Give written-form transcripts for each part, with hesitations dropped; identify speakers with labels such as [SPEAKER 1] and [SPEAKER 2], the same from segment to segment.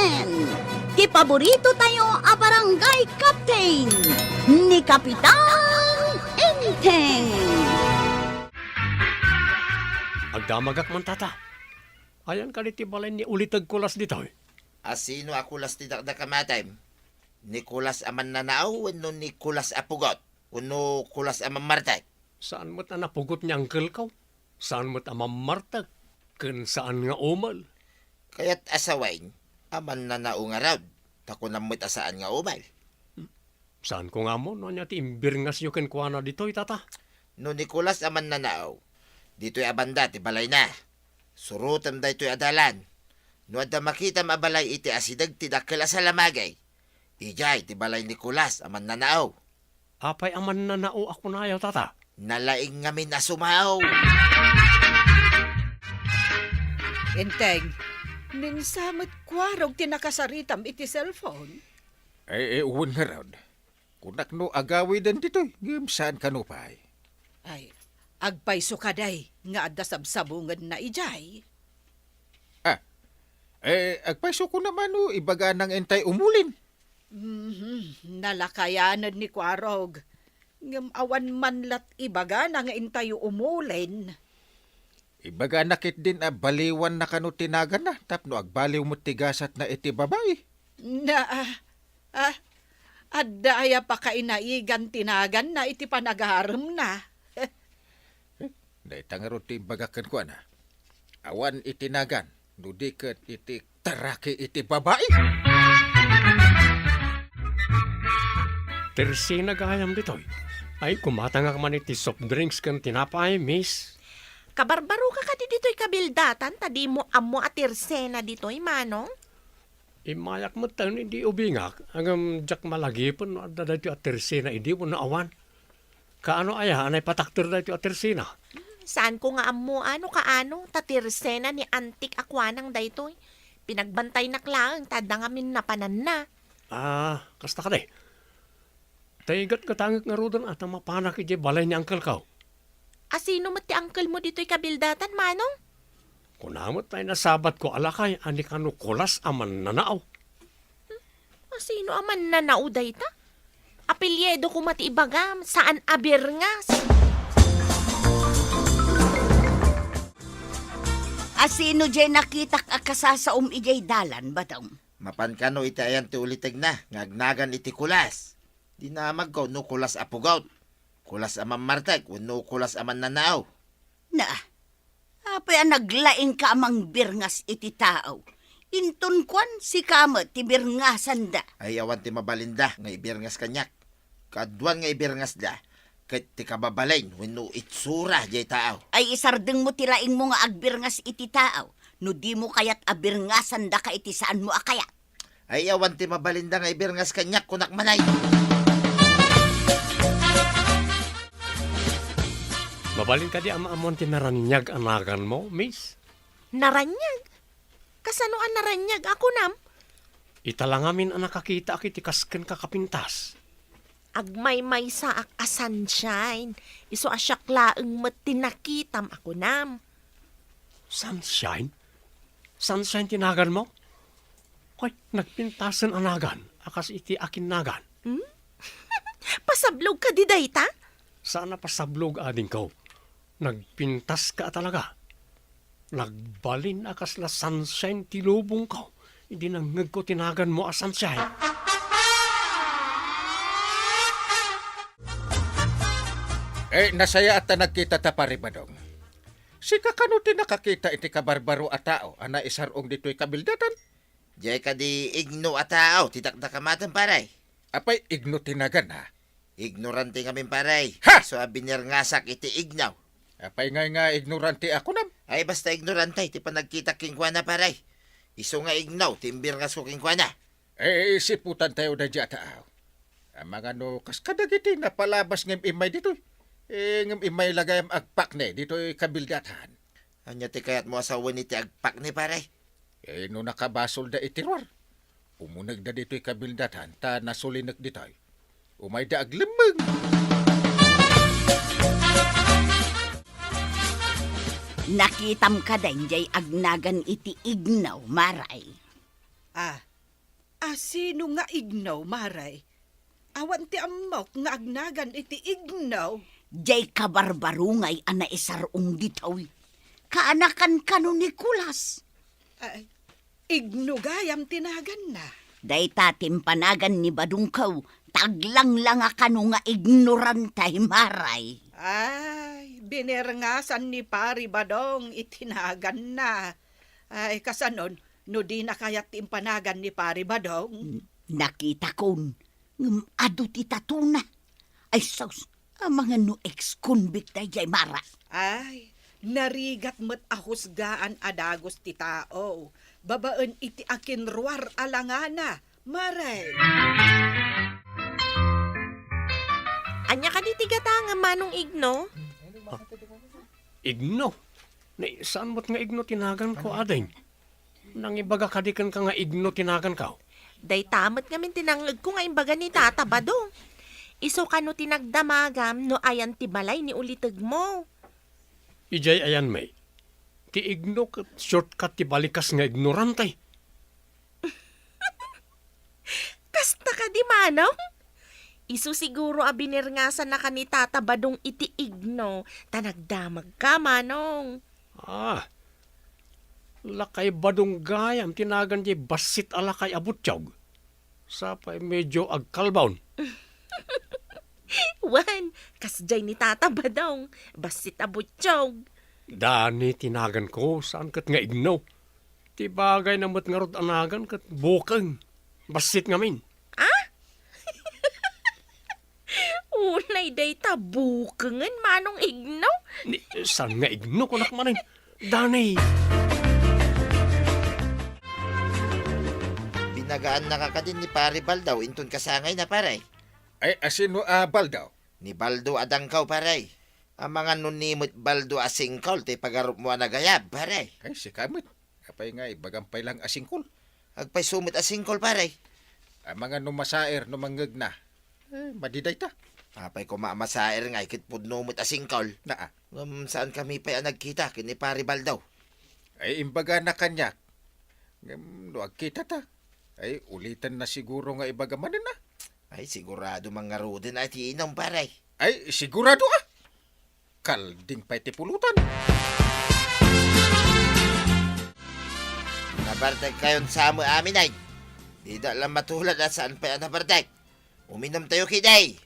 [SPEAKER 1] Captain! Ti paborito tayo a barangay captain ni Kapitan Enteng.
[SPEAKER 2] Agdamagak man tata. Ayan ka ti balay ni ulitag kulas dito.
[SPEAKER 3] Asino akulas ti dakdakamatay? Nikulas aman nanaaw wenno Nikulas apugot? Uno kulas aman martay?
[SPEAKER 2] Saan mo't napugot niya angkel ka? Saan mo't amamartag? Kun saan nga umal?
[SPEAKER 3] Kaya't asawain, aman nanaaw nga raw. Tako namit asaan nga umal.
[SPEAKER 2] Saan ko nga mo? No niya ti imbirngas yu kenkwana dito tata.
[SPEAKER 3] No Nikulas aman nanaaw. Dito'y abanda ti balay na. Surutam da ito'y adalan. No adda makita mabalay iti asidag ti dakkel sa lamagay. Ijay ti balay Nikulas aman nanaaw.
[SPEAKER 2] Apay aman na nao ako na ayaw tata.
[SPEAKER 3] Nalaing ngamin na sumaw.
[SPEAKER 4] Enteng, ninsamot kwarog tinakasaritam iti cellphone.
[SPEAKER 5] Uwan nga raw. Kunak no agawi din dito'y. Saan ka no pa'y?
[SPEAKER 4] Ay, agpayso kaday nga adda sabsabungad na ijay.
[SPEAKER 5] Agpaiso ko naman no, ibaga ng entay umulin.
[SPEAKER 4] Nalakayanan ni kwarog. Ngam awan manlat ibaga na nga intayo umulin.
[SPEAKER 5] Ibaga nakit din baliwan na kano tinagan na, tapno agbaliw mo tigasat na iti babae.
[SPEAKER 4] Adda aya pa kainaigan tinagan na iti panagaram na.
[SPEAKER 5] Naitangaro ti bagakan ko na. Awan itinagan, nudikat iti taraki iti babae.
[SPEAKER 2] Tersi nagayam dito. Ay kumatanga ka man iti soft drinks kan tinapay, miss.
[SPEAKER 6] Kabarbaro ka kadi dito'y kabildatan, tadi mo amo atirsena dito'y manong.
[SPEAKER 2] Imayak mo tayo hindi ubingak. Hanggang jak malagi po no adda dito at tersina hindi mo naawan. Kaano aya anay patakter dito at tersina.
[SPEAKER 6] Saan ko nga amo kaano tatirsena ni antik akwanang daytoy. Pinagbantay na klaang tadangamin na panan na.
[SPEAKER 2] Kasta ka de. Taygat katangik nga rudan at ang mapanak iti balay ni Uncle Kaw.
[SPEAKER 6] Asino mo ti uncle mo dito'y kabildatan, manong?
[SPEAKER 2] Kunamot tayo nasabat ko alakay ani kanu kulas aman nanaaw.
[SPEAKER 6] Asino aman na nauday ta? Apelyedo ko mati ibagam, saan abirngas?
[SPEAKER 1] Asino jay nakitak akasasaom ijay dalan batang?
[SPEAKER 3] Mapan ka no iti ayan ti ulitag na. Ngagnagan iti kulas. Di na magkaw no kulas apugot. Kulas aman martag, no kulas aman nanaaw.
[SPEAKER 1] Na, apay naglaing ka amang birngas iti tao. Inton kwan si kama ti birngasan da.
[SPEAKER 3] Ay awan ti mabalinda nga ibirngas kanyak. Kaduan nga ibirngas da. Kat ti kababalain, wenno itsura jay tao.
[SPEAKER 1] Ay isardeng mo tilaing mo nga agbirngas iti tao. No di mo kayat abirngasan da ka iti saan mo akayat.
[SPEAKER 3] Ay awan ti mabalinda nga ibirngas kanyak kunak manay.
[SPEAKER 2] Mabalin ka di ama-amon tinaranyag anagan mo, miss.
[SPEAKER 6] Naranyag? Kasano ang naranyag ako nam?
[SPEAKER 2] Italangamin ang nakakita akiti kasken kakapintas.
[SPEAKER 6] Agmay-may sa a sunshine. Iso asyak laeng met tinakitam ako nam.
[SPEAKER 2] Sunshine? Sunshine tinagan mo? Hoy, nagpintasan anagan. Akas iti akin nagan.
[SPEAKER 6] Pasablog ka di dayta?
[SPEAKER 2] Sana pasablog ading ko. Nagpintas ka talaga. Nagbalin akas la sunshine tilubong ko. Hindi nangag ko tinagan mo a sunshine.
[SPEAKER 5] Nasaya at nagkita ta pari badong. Si kakano ti nakakita iti kabarbaro a tao, ana isarong dito'y kabildatan.
[SPEAKER 3] Jay ka di igno a tao, titakdakamatan paray.
[SPEAKER 5] Apay igno tinagan ha.
[SPEAKER 3] Ignorante kami paray.
[SPEAKER 5] Ha!
[SPEAKER 3] So abinirngasak iti ignaw.
[SPEAKER 5] Apay nga ignorante ako nam.
[SPEAKER 3] Ay basta ignorante, ti pa nagkita kingkwana paray. Iso nga ignaw, timbirngas ko kingkwana.
[SPEAKER 5] Siputan tayo na dya tao. Ang mga no, kaskadagiti na palabas ng imay dito. Ng imay lagay ang agpak ne, dito'y kabildatan.
[SPEAKER 3] Anya ti kayat mo asawan iti agpak ni paray.
[SPEAKER 5] No nakabasol da itirwar. Umunag da dito'y kabildatan, ta nasulinak dito'y. Umay da aglimang.
[SPEAKER 1] Nakitam ka din jay agnagan iti ignaw, maray.
[SPEAKER 4] Sino nga ignaw, Maray? Awan ti amok nga agnagan iti ignaw.
[SPEAKER 1] Jay kabarbarungay ana isarong ditaw. Kaanakan kano ni Kulas.
[SPEAKER 4] Ay, igno gayam tinagan na.
[SPEAKER 1] Day tatimpanagan ni Badungkaw, taglang lang kano nga ignorantay maray.
[SPEAKER 4] Ay, binerngasan ni Pari Badong itinagan na. Ay, kasanon, no di na kayat timpanagan ni Pari Badong.
[SPEAKER 1] Nakita kon, ado ti tatuna. Ay sus, ang mga no ex-convict day jay mara.
[SPEAKER 4] Ay, narigat met ahusgaan adagos ti tao. Babaan iti akinruar alangana, Maray.
[SPEAKER 6] Anya ka di tigata nga manong igno?
[SPEAKER 2] Igno? Saan mo't nga igno tinagan ko, ading? Nang ibaga kadikan ka nga igno tinagan ka.
[SPEAKER 6] Day tamat ngamin tinangag ko nga imbaga ni Tata Badong. Iso ka no tinagdamagam no ayan ti balay ni ulitag mo.
[SPEAKER 2] Ijay ayan may. Ti igno kat shortcut ti balikas nga ignorantay.
[SPEAKER 6] Kasta ka di manong? Iso siguro abinirngasan na ka ni Tata Badong iti igno. Tanagdamag ka, manong.
[SPEAKER 2] Lakay badong gayam tinagan di basit alakay abutyaw. Sapay medyo agkalbaon.
[SPEAKER 6] Wan, kasjay ni Tata Badong. Basit abutsyog.
[SPEAKER 2] Dani tinagan ko saan kat nga igno. Ti bagay na mat nga rod anagan kat bukang. Basit ngamin.
[SPEAKER 6] Unay day tabukangan manong igno.
[SPEAKER 2] Saan nga igno ko nakmanin? Dani.
[SPEAKER 3] Binagaan na ka din ni Pari Baldaw, inton kasangay na paray.
[SPEAKER 5] Ay, asino Baldaw?
[SPEAKER 3] Ni Baldo adangkaw paray. Ang mga nunimot Baldo asingkol, te pagarup mo nagayab, paray.
[SPEAKER 5] Ay, si Kamit. Kapay nga, ibagampay lang asingkol.
[SPEAKER 3] Agpay sumit asingkol, paray.
[SPEAKER 5] Ang mga numasair, numangag na. Madiday ta.
[SPEAKER 3] Apay ko maamasair nga, ikit pudnumot asingkol.
[SPEAKER 5] Naa.
[SPEAKER 3] Saan kami pa nagkita, kini Pari Baldaw?
[SPEAKER 5] Ay, imbaga na kanyak. Luag kita ta. Ay, ulitan na siguro nga ibagamanin na.
[SPEAKER 3] Ay, sigurado mga rudin ay tiinom, paray.
[SPEAKER 5] Ay, sigurado Kalding pa'y tipulutan.
[SPEAKER 3] Nabartag kayon sa amo amin ay. Di da lang matulad at saan pa nabartag. Uminom tayo kiday.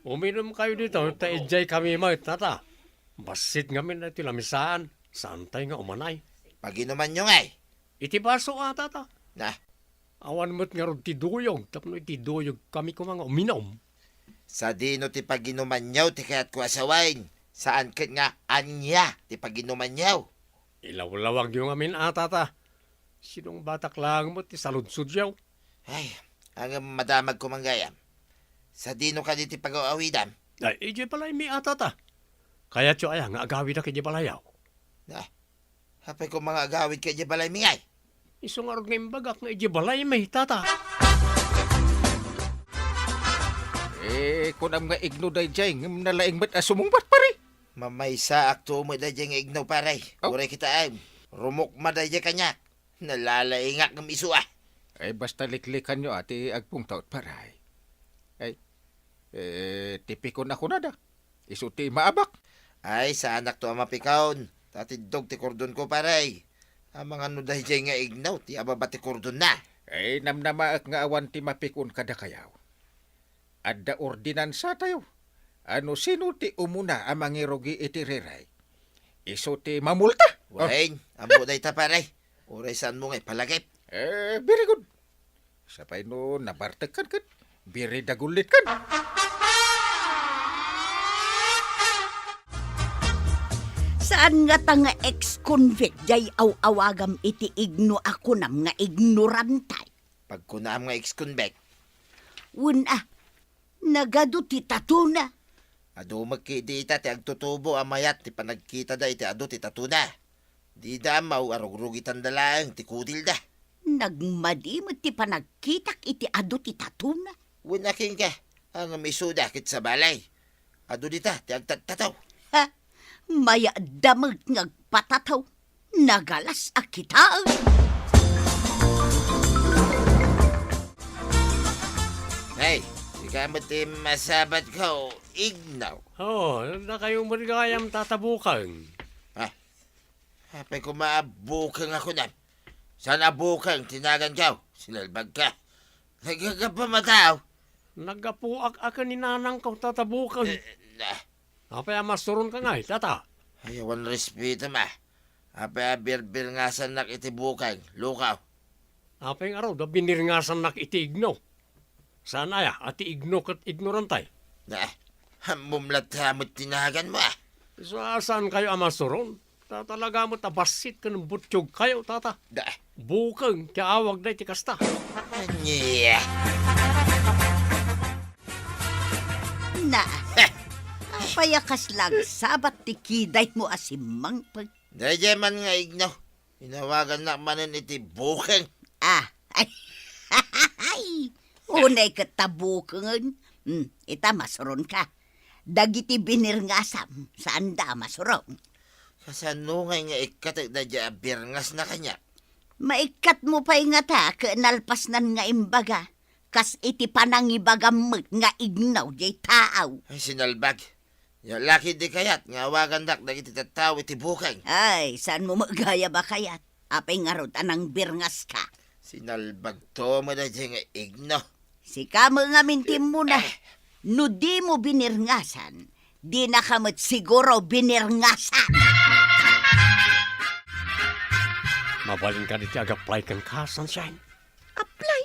[SPEAKER 2] Uminom kayo dito, taijay kami mga tata. Basit ngamin na tilamisaan. Santay nga umanay.
[SPEAKER 3] Pag-inuman nyo ngay.
[SPEAKER 2] Iti baso tata.
[SPEAKER 3] Na,
[SPEAKER 2] Awan mo't nga rod ti duyog. Tapno iti duyog kami ko mga uminom.
[SPEAKER 3] sa dino ti pag-inuman nyaw ti kayat ko asawain. Saan kat nga anya ti pag-inuman nyaw.
[SPEAKER 2] Ilaw-lawag yung amin tata. Sinong batak lang mo ti saludsud yaw.
[SPEAKER 3] Ay, ang madamag ko manggayam. Sa dino ka di ti pag-aawidam.
[SPEAKER 2] Ay, ije palay mi tata. Kaya tiyo ay nga agawid na kaya balayaw.
[SPEAKER 3] Na, hapay ko mga agawid kay di balay mingay.
[SPEAKER 2] Iso nga rod ngayon bagak nga ije balay may tata.
[SPEAKER 5] Kung ang mga igno day jay, ngam nalaing ba't asumungbat pare?
[SPEAKER 3] Mamay sa akto mo da dyan nga ignaw paray.
[SPEAKER 5] Oh.
[SPEAKER 3] Uray kita ay, rumok maday dyan kanya. Nalalaingak ng isu
[SPEAKER 5] Ay, basta liklikan nyo ati agpung taot paray. Ay, tipikon ako na da. Isuti maabak.
[SPEAKER 3] Ay, sa anak to ang mapikaon. Tatidog ti kordon ko paray. Ang mga nuday dyan nga ignaw, ti ababa ti kordon na.
[SPEAKER 5] Ay, namnamaak nga awan ti mapikon kada kayaw. Adda ordinansa tayo. Ano sino ti umuna ang mangirugi iti riray? Iso ti mamulta.
[SPEAKER 3] Wain, ambo day ta paray. Uray saan mo ngay palagip.
[SPEAKER 5] Very good. Sapay no nabartag kan. Biri dagulit kan.
[SPEAKER 1] Saan nga ta nga ex-convict jay aw-awagam iti igno ako nam nga ignorantay.
[SPEAKER 3] Pag kunaam nga ex-convict,
[SPEAKER 1] Una, nagado ti tatuna.
[SPEAKER 3] ado magkidita ti agtutubo ang mayat ti panagkita da iti ado ti tatuna. Di da mau arugrugitan da lang ti kudil da.
[SPEAKER 1] Nagmadimot ti panagkitak iti ado ti tatuna.
[SPEAKER 3] Winaking ka, ang misuda kit sa balay. Ado dita ti agtatataw.
[SPEAKER 1] Ha? Maya damag ngagpatataw. Nagalas a kita.
[SPEAKER 3] Kamot ti masabat ko, ignaw.
[SPEAKER 2] Oh, na kayong marigayam tatabukan.
[SPEAKER 3] Hapay ko maabukang ako na. Saan abukang tinagan ka? Sinalbag ka. Nagkakapamatao.
[SPEAKER 2] Nagapuak ako ni nanang ko tatabukan. Apay masturon ka nga tata.
[SPEAKER 3] Ayawan respeto ma. Hapay birbir nga sa nakitibukang. Lukaw.
[SPEAKER 2] Apay nga raw, da binirngasan nak iti igno. Saan aya, ati igno kat ignorantay.
[SPEAKER 3] Mumlat hamot tinagan mo ah.
[SPEAKER 2] So, saan kayo amasturon? Talaga mo tabasit ka ng butsyog kayo, tata. Bukang, kaawag na iti kasta.
[SPEAKER 3] Anya.
[SPEAKER 1] Na, payakas lang, sabat ti kiday mo asimang pag...
[SPEAKER 3] Daya man nga ignaw. Inawagan na manon iti bukang.
[SPEAKER 1] Ay, unay katabukan. Ita masuron ka. Dagiti binirngasam, saan da masuron?
[SPEAKER 3] Kasano nga ikatag na dya birngas na kanya.
[SPEAKER 1] Maikat mo pa'y nga ta, nalpas nan nga imbaga. Kas iti panangibagamot nga ignaw jay taaw.
[SPEAKER 3] Ay sinalbag. Yung laki di kayat nga awagan dak na iti tataw iti bukang.
[SPEAKER 1] Ay, saan mo magaya ba kayat? Apay nga rod anang birngas ka.
[SPEAKER 3] Sinalbag to mo na dya nga ignaw.
[SPEAKER 1] Si kamo nga mintim mo na. No di mo binirngasan, di na kamot siguro binirngasan.
[SPEAKER 2] Mabalin ka ditiag-apply kan ka, sunshine.
[SPEAKER 6] Apply?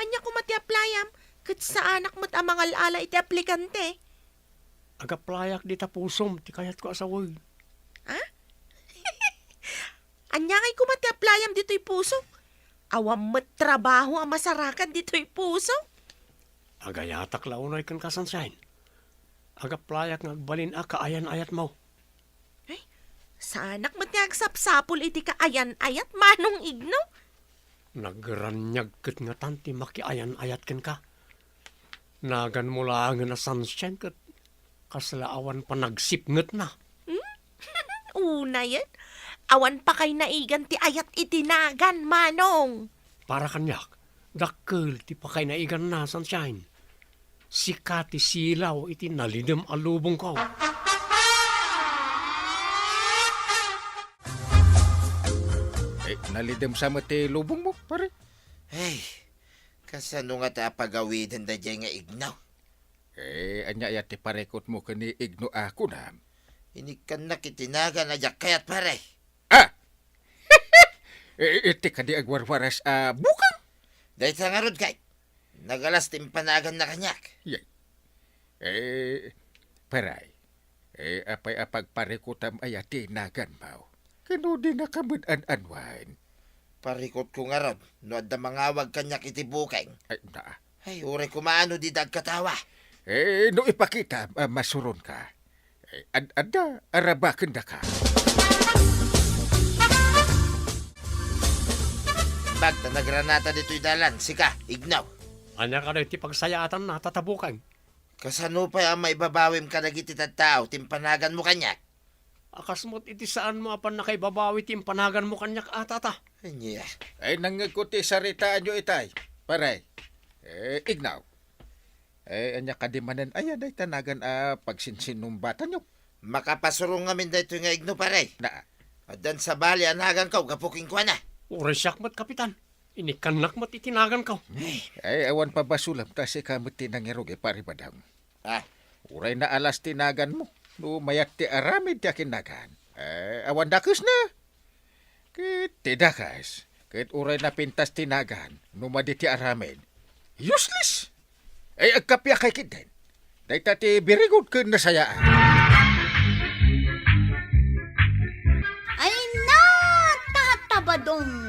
[SPEAKER 6] Anya ko mati-applyam? Kat sa anak mo't amang alala iti aplikante.Ag-applyak
[SPEAKER 2] di tapusom, ti kayat ko asaway.
[SPEAKER 6] Anya kay ko mati-applyam dito'y puso. Awam mo't trabaho ang masarakan dito'y puso.
[SPEAKER 2] Agayatak launay kan ka, sunshine.Ag-applyak nga agbalin kaayan-ayat mo.
[SPEAKER 6] Sa anak mo't agsapsapol iti kaayan-ayat manong igno.
[SPEAKER 2] Nagranyag kat nga tanti makiayan-ayat kan ka. Nagan mo lang na sunshine kat kaslaawan pa nagsipnget na.
[SPEAKER 6] Una yan. Awan pa kay naigan ti ayat itinagan, manong.
[SPEAKER 2] Para kanyak, dakkel ti pakay na igan na, sunshine. Sikati silaw iti nalidem alubong ko.
[SPEAKER 5] Nalidem sa mati lubong mo, pare.
[SPEAKER 3] Ay, kasano nga ta pagawidan da dya nga ignaw.
[SPEAKER 5] Anya yati parekot mo kani igno ako na.
[SPEAKER 3] Inikan na kitinagan na dya kayat pare.
[SPEAKER 5] Iti ka di agwarwaras bukang.
[SPEAKER 3] Dahil sa nga rod kay, nagalas timpanagan na kanyak.
[SPEAKER 5] Paray. Apay apagparekutam ayati nagan mo. Kano di nakamudan-anwan.
[SPEAKER 3] Parikot ko nga rod, no adda mangawag kanyak iti bukeng.
[SPEAKER 5] Ay,
[SPEAKER 3] Ay, ure kumaano di dagkatawa.
[SPEAKER 5] no ipakita, masuron ka. Adda, arabakan na ka.
[SPEAKER 3] Bag na nagranata dito'y dalan, sika, ignaw.
[SPEAKER 2] Anya ka na iti pagsayaatan na tatabukan.
[SPEAKER 3] Kasano pa ang maibabawim ka nagiti tao, timpanagan mo kanyak.
[SPEAKER 2] Akas mo't iti saan mo apan nakaibabawi ti impanagan mo kanyak atata.
[SPEAKER 3] Anya,
[SPEAKER 5] Ay, nangagkuti saritaan nyo itay. Paray. Ignaw. Anya kadimanan, ayan ay tanagan pagsinsinong bata nyo.
[SPEAKER 3] makapasurong ngamin dito nga igno pare.
[SPEAKER 5] Na,
[SPEAKER 3] Adan sa bali anagan ka, gapuking kwa na.
[SPEAKER 2] Uresyak mat kapitan. Inikanak mat itinagan ka.
[SPEAKER 5] ay awan pa basulam kasi kamot tinangirugi pari badang. Uray na alas tinagan mo. No mayat ti aramid ti akinagan. Awan dakus na. Kit tidakas. Kit uray na pintas tinagan. No madi ti aramid. Useless. Ay agkapya kay kiden. Day tati birigod kun nasayaan.
[SPEAKER 1] Ay na, tatabadong.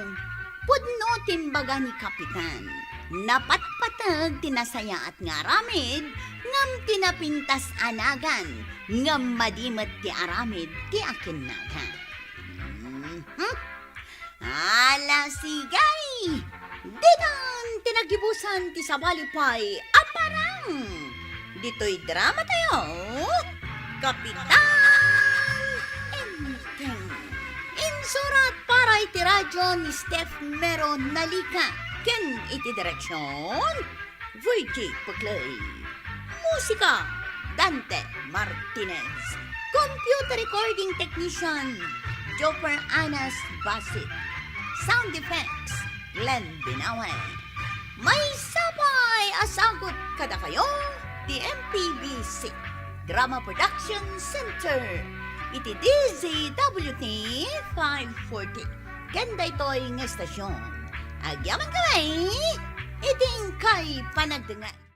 [SPEAKER 1] Pudno timbaga ni Kapitan. Napatpatag tinasaya at ngaramid, ngam tinapintas anagan, ngam madimat ti aramid ti akinagan. Ala sigay! Dinan tinagibusan ti sabalipay aparang. Dito'y drama tayo. Kapitan Enteng. Insurat para iti radyo ni Steph Meron Nalika. Ken iti direksyon VJ Paglay. Musika, Dante Martinez. Computer recording technician, Joper Anas Basit. Sound effects, Glenn Binaway. May sabay asagot kada kayo, the MPBC Drama Production Center. Iti DZWT 540. Ganda ito'y ng estasyon. Agyaman kami, iting kay panagdangan.